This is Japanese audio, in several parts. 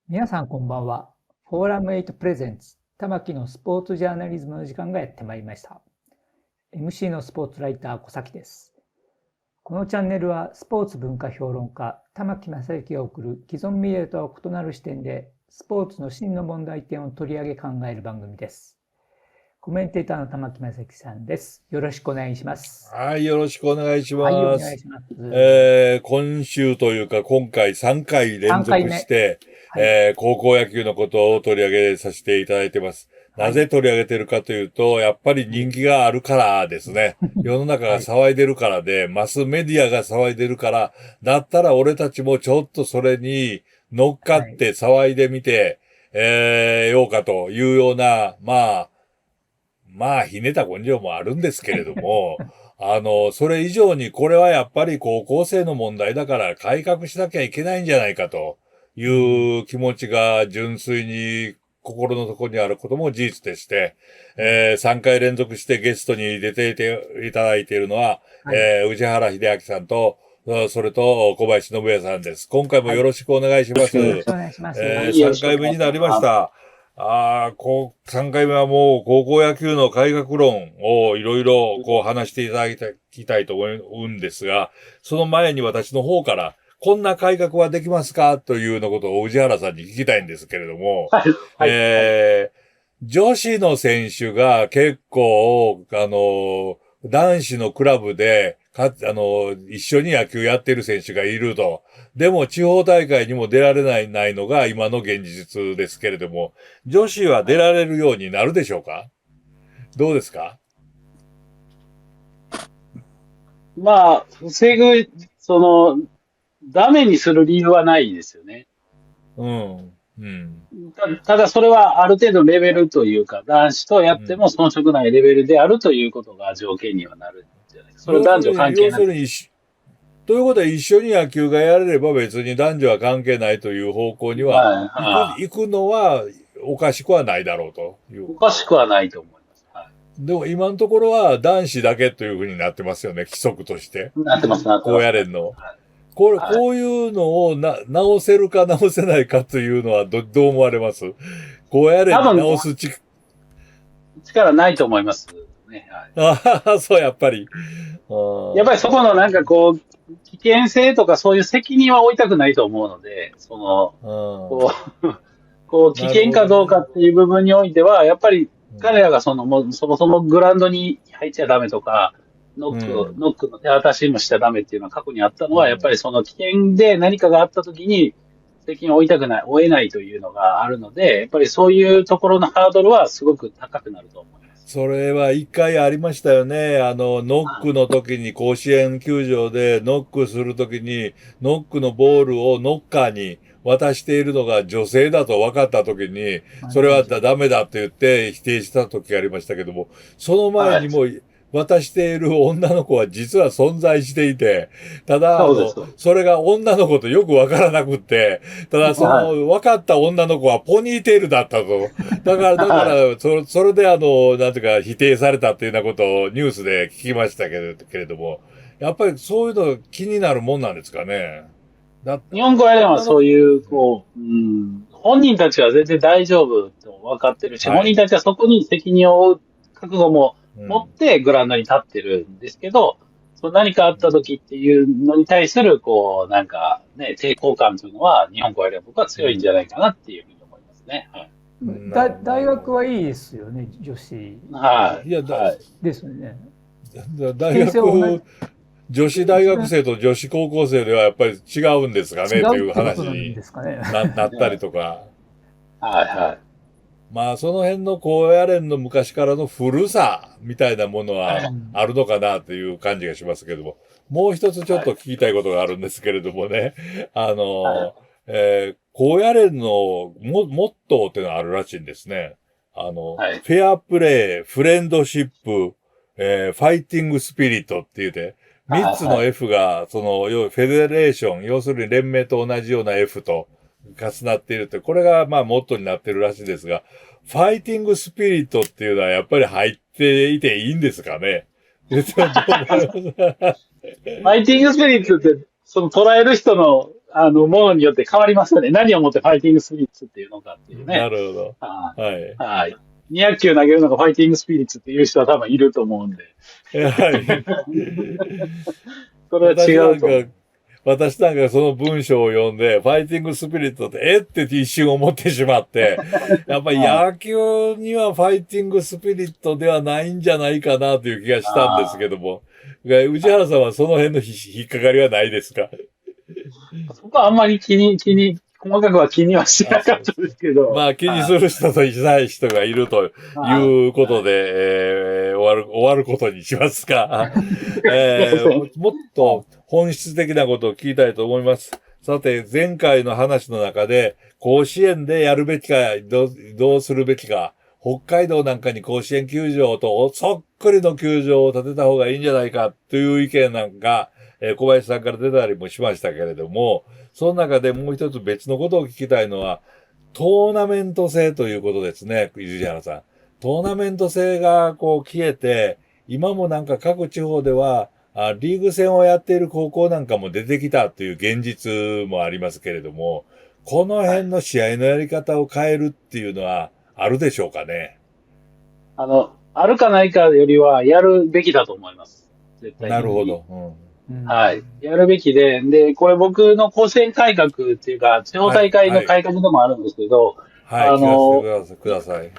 皆さんこんばんは。フォーラム8プレゼンツ玉木のスポーツジャーナリズムの時間がやってまいりました。MC のスポーツライター小崎です。このチャンネルはスポーツ文化評論家玉木正之が送る既存メディアとは異なる視点でスポーツの真の問題点を取り上げ考える番組です。コメンテーターの玉木正之さんです。よろしくお願いします。はい、よろしくお願いします。はい、お願いします。今週というか今回3回連続して、はい、高校野球のことを取り上げさせていただいてます。なぜ取り上げてるかというと、やっぱり人気があるからですね。世の中が騒いでるからで、マスメディアが騒いでるから、だったら俺たちもちょっとそれに乗っかって騒いでみて、ようかというような、ひねった根性もあるんですけれども、それ以上にこれはやっぱり高校生の問題だから改革しなきゃいけないんじゃないかという気持ちが純粋に心の底にあることも事実でして、3回連続してゲストに出ていただいているのは、宇治原秀明さんと、それと小林信也さんです。今回もよろしくお願いします。よろしくお願いします。3回目になりました。3回目はもう高校野球の改革論をいろいろ話していただきたいと思うんですが、その前に私の方からこんな改革はできますかというようなことを宇治原さんに聞きたいんですけれども、女子の選手が結構、男子のクラブで、一緒に野球やってる選手がいると。でも地方大会にも出られないのが今の現実ですけれども、女子は出られるようになるでしょうか？どうですか？防ぐ、ダメにする理由はないですよね。うん。うん。ただそれはある程度レベルというか、男子とやっても遜色ないレベルであるということが条件にはなるんじゃないですか。それは男女関係なく。ということは一緒に野球がやれれば別に男女は関係ないという方向には行くのはおかしくはないだろうという。おかしくはないと思います。でも今のところは男子だけというふうになってますよね、規則として。なってます、なってます。こうやれんの。こういうのを直せるか直せないかというのはどう思われます？こうやれに直す力ないと思いますね。そう、やっぱり。やっぱりそこの危険性とかそういう責任は負いたくないと思うので、危険かどうかっていう部分においては、やっぱり彼らがそもそもグラウンドに入っちゃダメとか、ノックの手渡しもしちゃダメっていうのは過去にあったのは、やっぱりその危険で何かがあった時に責任を負えないというのがあるので、やっぱりそういうところのハードルはすごく高くなると思います。それは一回ありましたよね。ノックの時に甲子園球場でノックする時に、ノックのボールをノッカーに渡しているのが女性だと分かった時に、それはダメだって言って否定した時がありましたけども、その前にも渡している女の子は実は存在していて、ただ、それが女の子とよくわからなくって、ただ、分かった女の子はポニーテールだったと。だから、それでなんていうか、否定されたっていうようなことをニュースで聞きましたけれども、やっぱりそういうの気になるもんなんですかね。日本語やればそういう、本人たちは全然大丈夫と分かってるし、本人たちはそこに責任を負う覚悟も持ってグラウンドに立ってるんですけど、何かあった時っていうのに対する、抵抗感というのは、日本語やれば僕は強いんじゃないかなっていうふうに思いますね。大学はいいですよね、女子。はい。ですね。女子大学生と女子高校生ではやっぱり違うんですかねという話になったりとか。その辺の高野連の昔からの古さみたいなものはあるのかなという感じがしますけれども、もう一つちょっと聞きたいことがあるんですけれどもね、高野連のモットーっていうのがあるらしいんですね。フェアプレイ、フレンドシップ、ファイティングスピリットって言うて、3つの F が、フェデレーション、要するに連盟と同じような F と重なっているって、これがモットーになっているらしいですが、ファイティングスピリットっていうのはやっぱり入っていていいんですかね？ファイティングスピリットって、捉える人の、ものによって変わりますよね。何をもってファイティングスピリッツっていうのかっていうね。なるほど。ははい。い。はい。200球投げるのがファイティングスピリッツっていう人は多分いると思うんで。はい。それは違うと思う。私なんかその文章を読んで、ファイティングスピリットってって一瞬思ってしまって、やっぱり野球にはファイティングスピリットではないんじゃないかなという気がしたんですけども、宇治原さんはその辺の引っかかりはないですか？そこはあんまり細かくは気にはしてなかったですけど。まあ気にする人としない人がいるということで、終わることにしますか。もっと本質的なことを聞きたいと思います。さて、前回の話の中で、甲子園でやるべきか、どうするべきか、北海道なんかに甲子園球場とそっくりの球場を建てた方がいいんじゃないかという意見なんか、小林さんから出たりもしましたけれども、その中でもう一つ別のことを聞きたいのは、トーナメント制ということですね、伊豆原さん。トーナメント制が消えて、今もなんか各地方では、リーグ戦をやっている高校なんかも出てきたという現実もありますけれども、この辺の試合のやり方を変えるっていうのはあるでしょうかね。あるかないかよりはやるべきだと思います。絶対に。なるほど。はい。やるべきで、これ僕の甲子園改革っていうか、地方大会の改革でもあるんですけど、はい、聞かせてください。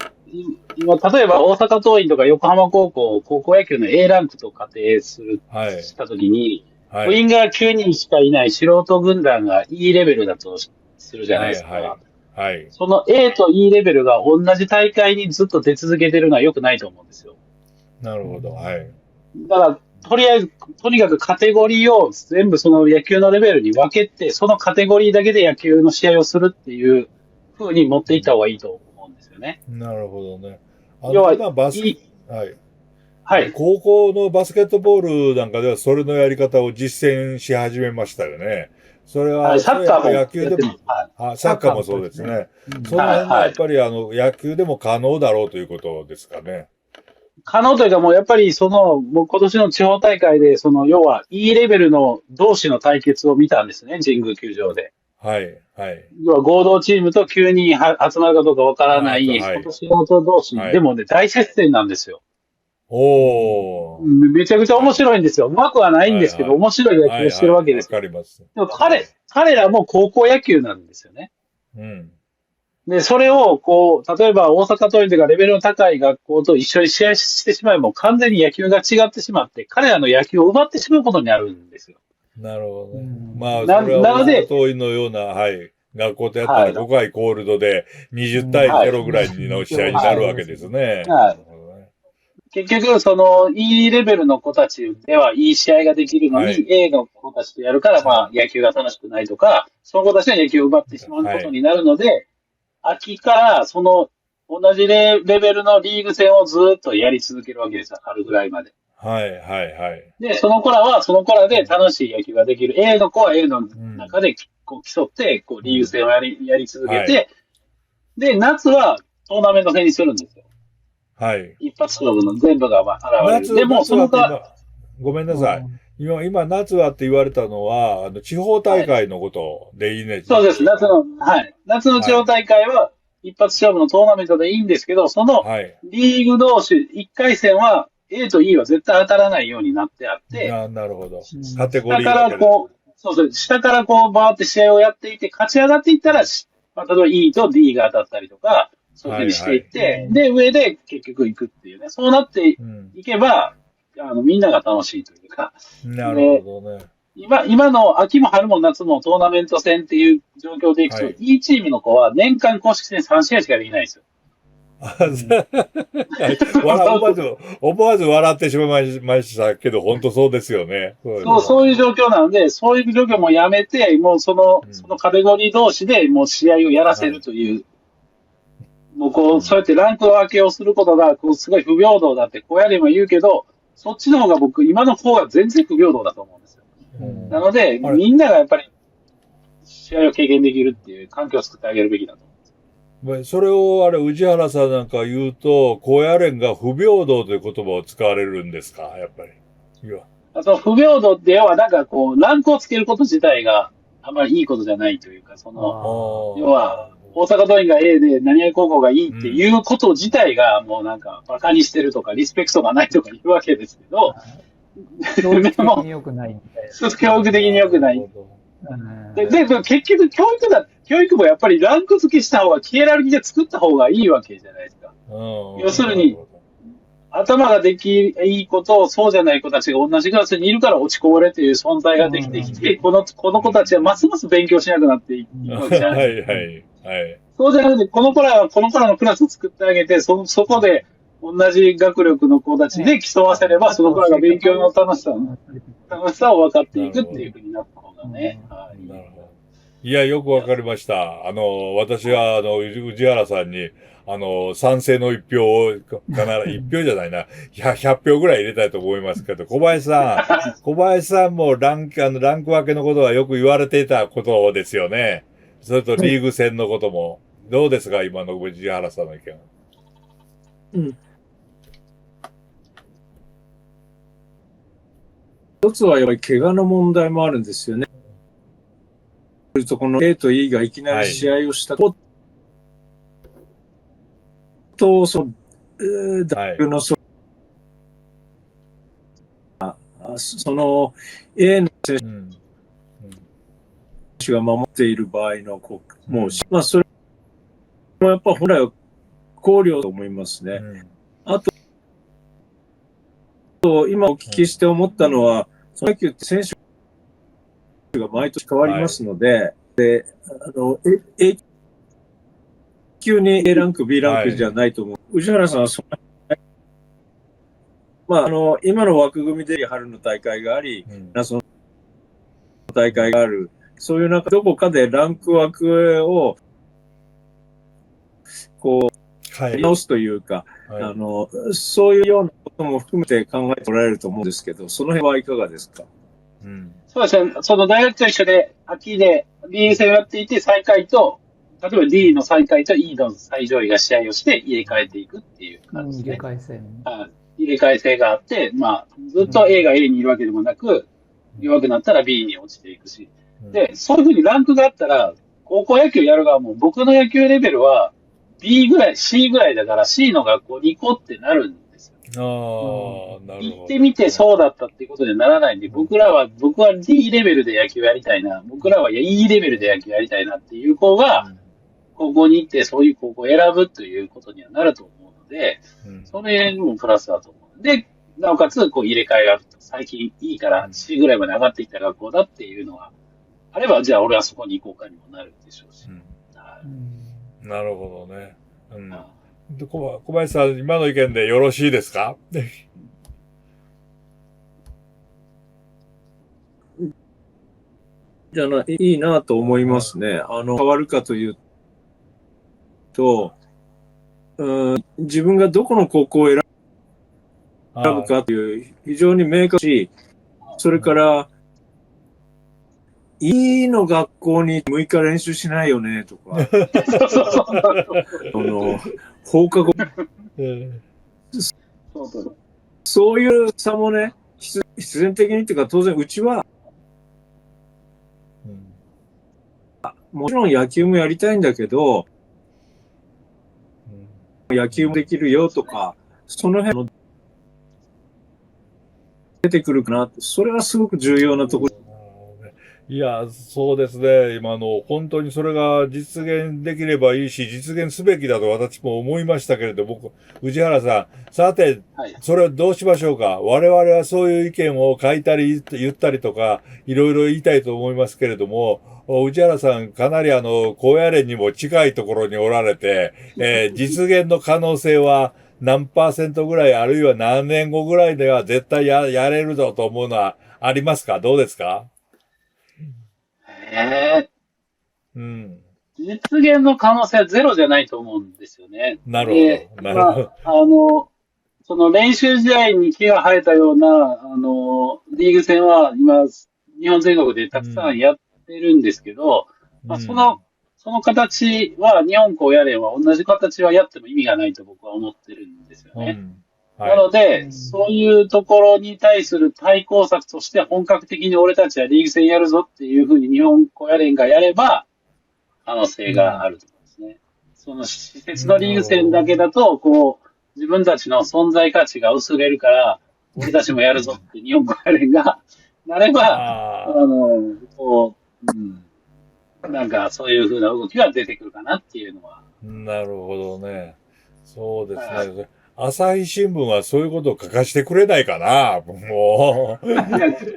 今、例えば大阪桐蔭とか横浜高校野球の A ランクと仮定したときに、部員が9人しかいない素人軍団が E レベルだとするじゃないですか。はい。その A と E レベルが同じ大会にずっと出続けてるのは良くないと思うんですよ。なるほど。はい。だから、とにかくカテゴリーを全部その野球のレベルに分けて、そのカテゴリーだけで野球の試合をするっていう風に持っていった方がいいと思うんですよね。なるほどね。要は、はい。はい。高校のバスケットボールなんかではそれのやり方を実践し始めましたよね。それは、サッカーも野球でも、サッカーもそうですね。その辺がやっぱり野球でも可能だろうということですかね。可能というかもうやっぱりもう今年の地方大会で要は E レベルの同士の対決を見たんですね、神宮球場で。はい、はい。要は合同チームと9人集まるかどうかわからない、今年の同士、でもね、大接戦なんですよ。めちゃくちゃ面白いんですよ。うまくはないんですけど、面白い野球をしてるわけです。わかります。でも彼らも高校野球なんですよね。うん。で、それを、例えば大阪桐蔭とかレベルの高い学校と一緒に試合してしまえば、完全に野球が違ってしまって、彼らの野球を奪ってしまうことになるんですよ。なるほどね。まあ、それは大阪桐蔭のような、はい。学校とやったら5回コールドで20対0ぐらいの試合になるわけですね。はい。結局、E レベルの子たちではいい試合ができるのに、A の子たちとやるから、野球が楽しくないとか、その子たちは野球を奪ってしまうことになるので、秋から同じレベルのリーグ戦をずっとやり続けるわけですよ、春ぐらいまで。はい、はい、はい。で、その子らはその子らで楽しい野球ができる。A の子は A の中で競って、リーグ戦をやり続けて、で、夏はトーナメント戦にするんですよ。はい。一発勝負の全部が現れる。でも、ごめんなさい。今、夏はって言われたのは、地方大会のことでいいね。そうです。夏の地方大会は、一発勝負のトーナメントでいいんですけど、リーグ同士、1回戦は、A と E は絶対当たらないようになってあって、なるほど。カテゴリー下から下からバーって試合をやっていて、勝ち上がっていったら、例えば E と D が当たったりとか、そういうふうにしていって、で、上で結局行くっていうね。そうなっていけば、みんなが楽しいというか。なるほどね。今の秋も春も夏もトーナメント戦っていう状況でいくと、いいチームの子は年間公式戦3試合しかできないんですよ。思わず笑ってしまいましたけど、本当そうですよね。そういう状況なので、そういう状況もやめて、もうそのカテゴリー同士でもう試合をやらせるという、もうそうやってランク分けをすることが、すごい不平等だって、やれも言うけど、そっちの方が今の方が全然不平等だと思うんですよ。なので、みんながやっぱり、試合を経験できるっていう環境を作ってあげるべきだと思うんです。それを宇治原さんなんか言うと、高野連が不平等という言葉を使われるんですか、やっぱり。不平等って要はランクをつけること自体が、あまりいいことじゃないというか、あ要は、大阪桐蔭が A で何々高校がいいっていうこと自体が、もうなんか、馬鹿にしてるとか、リスペクトがないとか言うわけですけど、教育的に良くないみたいな。教育的に良くない。で、結局教育もやっぱりランク付けした方が、ヒエラルキーで作った方がいいわけじゃないですか。要するに、頭ができいい子とそうじゃない子たちが同じクラスにいるから落ちこぼれという存在ができてきて、この子たちはますます勉強しなくなっていくわけじゃないですか。はいはいはい。そうじゃなくて、この子らはこの子らのクラスを作ってあげて、そこで同じ学力の子たちで競わせれば、その子らが勉強の楽しさを分かっていくっていうふうになった方がね。はい。なるほど。いや、よくわかりました。私は、宇治原さんに、賛成の一票を、必ず、一票じゃないな、100票ぐらい入れたいと思いますけど、小林さんもランク分けのことはよく言われていたことですよね。それとリーグ戦のことも。どうですか、今の宇治原さんの意見。うん。一つはやっぱり怪我の問題もあるんですよね。それとこの A と E がいきなり試合をしたと、大学のその A の選手が守っている場合のもう、まあそれもやっぱ本来は考慮と思いますね。あと、今お聞きして思ったのは、その野球って選手が毎年変わりますので、で、A 級に A ランク、B ランクじゃないと思う。宇治原さんはまあ、今の枠組みで春の大会があり、夏の大会がある。そういう中、どこかでランク枠を、こう、直すというか、そういうようなことも含めて考えておられると思うんですけど、その辺はいかがですか？そうですね。その大学と一緒で、秋でリーグ戦をやっていて、最下位と、例えば D の最下位と E の最上位が試合をして入れ替えていくっていう感じですね。入れ替え制があって、まあ、ずっと A が A にいるわけでもなく、弱くなったら B に落ちていくし。で、そういうふうにランクがあったら、高校野球やる側も、僕の野球レベルは B ぐらい、C ぐらいだから C の学校に行こうってなるんですよ。なるほど。行ってみてそうだったっていうことにはならないんで、僕は D レベルで野球やりたいな、僕らは E レベルで野球やりたいなっていう子が、高校に行ってそういう高校を選ぶということにはなると思うので、それもプラスだと思う。で、なおかつ、こう入れ替えが最近いいから C ぐらいまで上がってきた学校だっていうのは、あれば、じゃあ俺はそこに行こうかにもなるでしょうし。なるほどね。小林さん、今の意見でよろしいですか？いいなと思いますね。変わるかというと、自分がどこの高校を選ぶかという非常に明確し、それから、E の学校に6日練習しないよねとか、放課後、そういう差もね、必然的にっていうか当然うちは、もちろん野球もやりたいんだけど、野球もできるよとか、その辺出てくるかな。それはすごく重要なところ。いや、そうですね。今本当にそれが実現できればいいし、実現すべきだと私も思いましたけれど、宇治原さん、さて、それをどうしましょうか。我々はそういう意見を書いたり言ったりとか、いろいろ言いたいと思いますけれども、宇治原さん、かなり高野連にも近いところにおられて、実現の可能性は何%ぐらい、あるいは何年後ぐらいでは絶対やれるぞと思うのはありますか？どうですか？実現の可能性はゼロじゃないと思うんですよね。なるほど。なるほど。その練習試合に毛が生えたような、リーグ戦は今、日本全国でたくさんやってるんですけど、その形は、日本高野連は同じ形はやっても意味がないと僕は思ってるんですよね。はい。なので、そういうところに対する対抗策として本格的に俺たちはリーグ戦やるぞっていうふうに日本高野連がやれば、可能性があると思うんですね。その施設のリーグ戦だけだと、こう、自分たちの存在価値が薄れるから、俺たちもやるぞって日本高野連がなれば、あこう、なんかそういうふうな動きが出てくるかなっていうのは。あ、なるほどね。そうですはね。朝日新聞はそういうことを書かせてくれないかな、もう。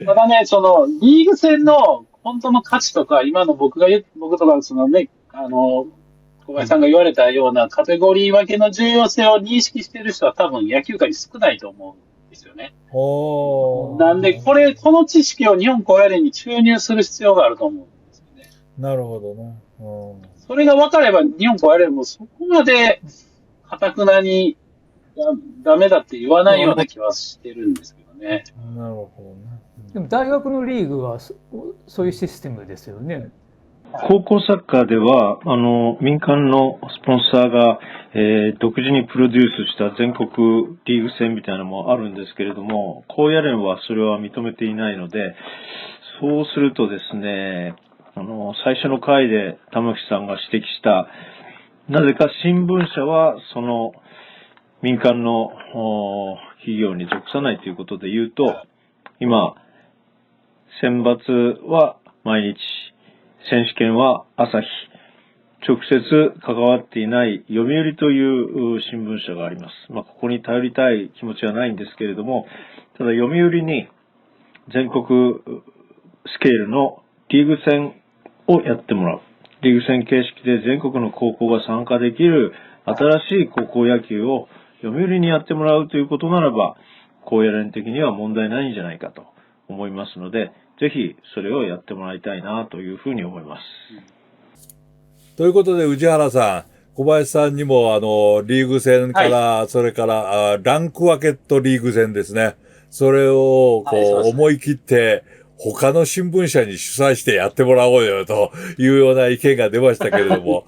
ただね、その、リーグ戦の本当の価値とか、今の僕とかそのね、小林さんが言われたようなカテゴリー分けの重要性を認識している人は多分野球界に少ないと思うんですよね。なんで、この知識を日本高野連に注入する必要があると思うんですよね。なるほどね。それが分かれば日本高野連もそこまで堅くなにダメだって言わないような気はしてるんですけどね。なるほどね。でも大学のリーグはそういうシステムですよね。高校サッカーでは、民間のスポンサーが、独自にプロデュースした全国リーグ戦みたいなのもあるんですけれども、高野連はそれは認めていないので、そうするとですね、最初の回で玉木さんが指摘した、なぜか新聞社はその民間の企業に属さないということで言うと、今、選抜は毎日、選手権は朝日、直接関わっていない読売という新聞社があります。ここに頼りたい気持ちはないんですけれども、ただ読売に全国スケールのリーグ戦をやってもらう。リーグ戦形式で全国の高校が参加できる新しい高校野球を読売にやってもらうということならば、高野連的には問題ないんじゃないかと思いますので、ぜひそれをやってもらいたいなというふうに思います。ということで、宇治原さん、小林さんにも、リーグ戦から、それから、ランク分けとリーグ戦ですね。それを、思い切って、他の新聞社に主催してやってもらおうよ、というような意見が出ましたけれども、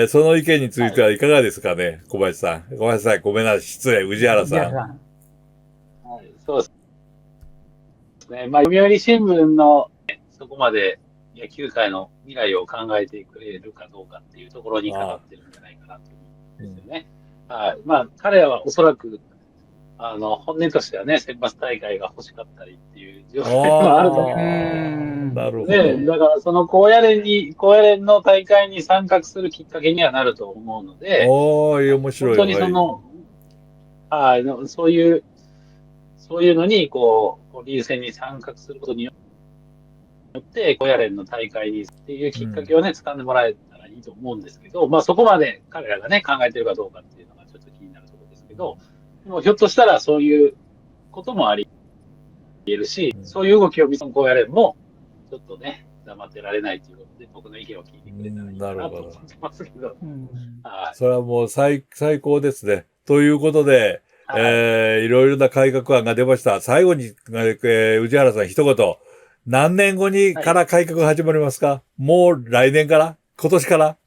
その意見についてはいかがですかね、小林さん。小林さん、ごめんなさい、失礼、宇治原さん。はい、そうですね。読売新聞の、そこまで野球界の未来を考えてくれるかどうかっていうところにかかってるんじゃないかなと思うんですよね。はい。彼らはおそらく、本音としてはね、選抜大会が欲しかったりっていう状況もあると思うんなるほど。ね。だからその高野連の大会に参画するきっかけにはなると思うので、面白い。本当にそういうのに、リーグ戦に参画することによって、高野連の大会にっていうきっかけをね、掴んでもらえたらいいと思うんですけど、そこまで彼らがね、考えてるかどうかっていうのがちょっと気になるところですけど、でもひょっとしたらそういうこともあり得るし、そういう動きを見せる高野連も、ちょっとね、黙ってられないということで、僕の意見を聞いてくれたらいいかなと思ってますけど。それはもう最高ですね。ということで、いろいろな改革案が出ました。最後に、宇治原さん一言。何年後から改革始まりますか？もう来年から？今年から？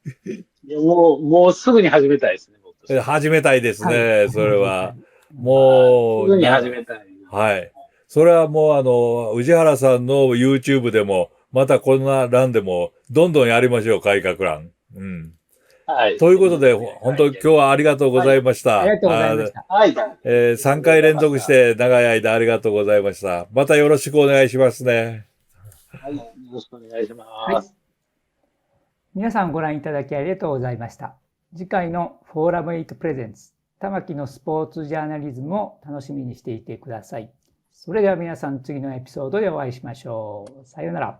もうすぐに始めたいですね、僕としては。始めたいですね、それは。もう。すぐに始めたい。はい。それはもう宇治原さんの YouTube でも、またこんな欄でも、どんどんやりましょう、改革欄。はい。ということで、本当今日はありがとうございました。ありがとうございました。はい。3回連続して長い間ありがとうございました。またよろしくお願いしますね。はい。よろしくお願いします。はい。皆さんご覧いただきありがとうございました。次回のフォーラム8プレゼンツ、玉木のスポーツジャーナリズムを楽しみにしていてください。それでは皆さん次のエピソードでお会いしましょう。さようなら。